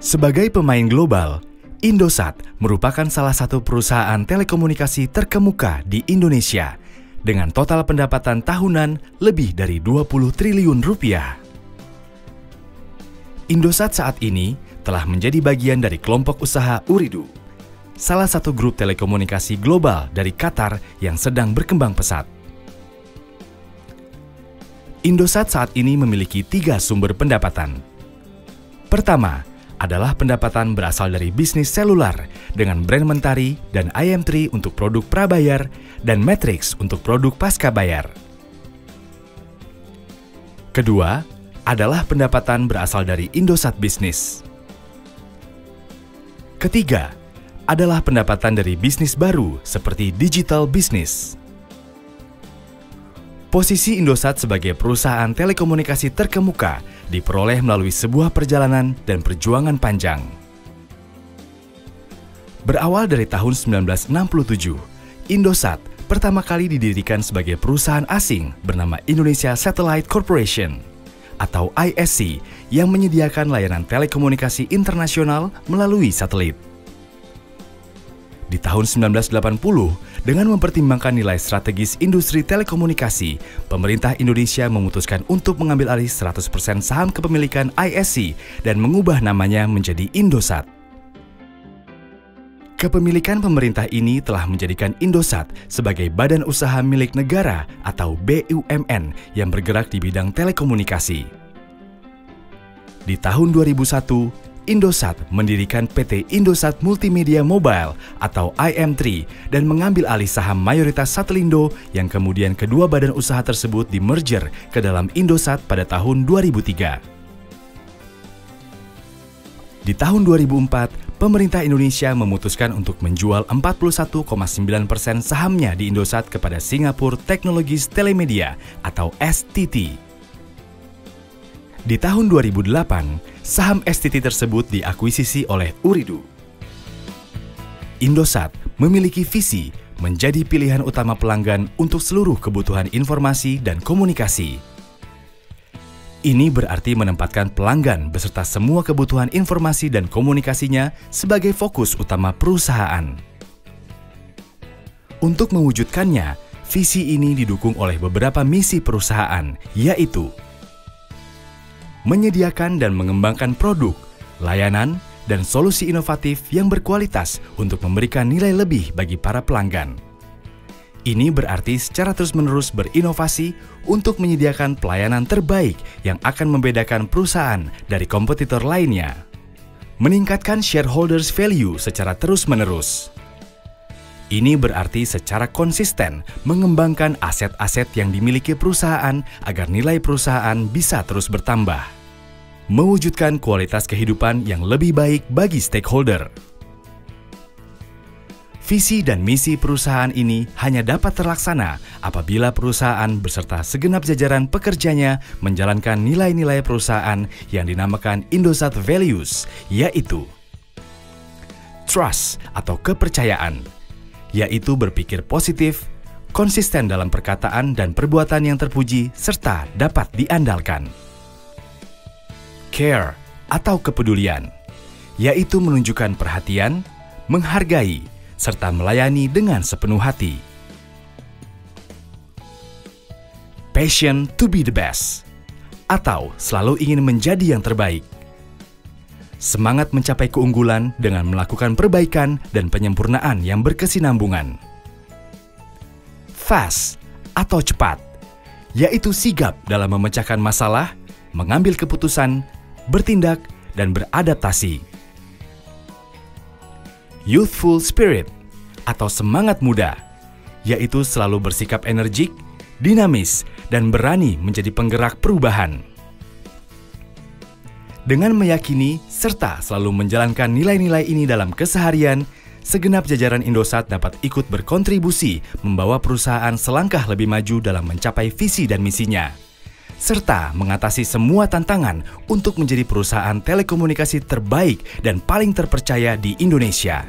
Sebagai pemain global, Indosat merupakan salah satu perusahaan telekomunikasi terkemuka di Indonesia dengan total pendapatan tahunan lebih dari 20 triliun rupiah. Indosat saat ini telah menjadi bagian dari kelompok usaha Ooredoo, salah satu grup telekomunikasi global dari Qatar yang sedang berkembang pesat. Indosat saat ini memiliki 3 sumber pendapatan. Pertama, adalah pendapatan berasal dari bisnis selular dengan brand Mentari dan IM3 untuk produk prabayar dan Matrix untuk produk pasca bayar. Kedua, adalah pendapatan berasal dari Indosat Business. Ketiga, adalah pendapatan dari bisnis baru seperti digital business. Posisi Indosat sebagai perusahaan telekomunikasi terkemuka diperoleh melalui sebuah perjalanan dan perjuangan panjang. Berawal dari tahun 1967, Indosat pertama kali didirikan sebagai perusahaan asing bernama Indonesia Satellite Corporation atau ISC yang menyediakan layanan telekomunikasi internasional melalui satelit. Di tahun 1980, dengan mempertimbangkan nilai strategis industri telekomunikasi, pemerintah Indonesia memutuskan untuk mengambil alih 100% saham kepemilikan ISC dan mengubah namanya menjadi Indosat. Kepemilikan pemerintah ini telah menjadikan Indosat sebagai badan usaha milik negara atau BUMN yang bergerak di bidang telekomunikasi. Di tahun 2001, Indosat mendirikan PT Indosat Multimedia Mobile atau IM3 dan mengambil alih saham mayoritas Satelindo yang kemudian kedua badan usaha tersebut di-merger ke dalam Indosat pada tahun 2003. Di tahun 2004, pemerintah Indonesia memutuskan untuk menjual 41,9% sahamnya di Indosat kepada Singapore Technologies Telemedia atau STT. Di tahun 2008, saham STT tersebut diakuisisi oleh Ooredoo. Indosat memiliki visi menjadi pilihan utama pelanggan untuk seluruh kebutuhan informasi dan komunikasi. Ini berarti menempatkan pelanggan beserta semua kebutuhan informasi dan komunikasinya sebagai fokus utama perusahaan. Untuk mewujudkannya, visi ini didukung oleh beberapa misi perusahaan, yaitu menyediakan dan mengembangkan produk, layanan, dan solusi inovatif yang berkualitas untuk memberikan nilai lebih bagi para pelanggan. Ini berarti secara terus-menerus berinovasi untuk menyediakan pelayanan terbaik yang akan membedakan perusahaan dari kompetitor lainnya. Meningkatkan shareholders value secara terus-menerus. Ini berarti secara konsisten mengembangkan aset-aset yang dimiliki perusahaan agar nilai perusahaan bisa terus bertambah. Mewujudkan kualitas kehidupan yang lebih baik bagi stakeholder. Visi dan misi perusahaan ini hanya dapat terlaksana apabila perusahaan beserta segenap jajaran pekerjanya menjalankan nilai-nilai perusahaan yang dinamakan Indosat Values, yaitu trust atau kepercayaan, yaitu berpikir positif, konsisten dalam perkataan dan perbuatan yang terpuji, serta dapat diandalkan. Care atau kepedulian, yaitu menunjukkan perhatian, menghargai, serta melayani dengan sepenuh hati. Passion to be the best, atau selalu ingin menjadi yang terbaik. Semangat mencapai keunggulan dengan melakukan perbaikan dan penyempurnaan yang berkesinambungan. Fast atau cepat, yaitu sigap dalam memecahkan masalah, mengambil keputusan, bertindak, dan beradaptasi. Youthful spirit atau semangat muda, yaitu selalu bersikap energik, dinamis, dan berani menjadi penggerak perubahan. Dengan meyakini serta selalu menjalankan nilai-nilai ini dalam keseharian, segenap jajaran Indosat dapat ikut berkontribusi membawa perusahaan selangkah lebih maju dalam mencapai visi dan misinya, serta mengatasi semua tantangan untuk menjadi perusahaan telekomunikasi terbaik dan paling terpercaya di Indonesia.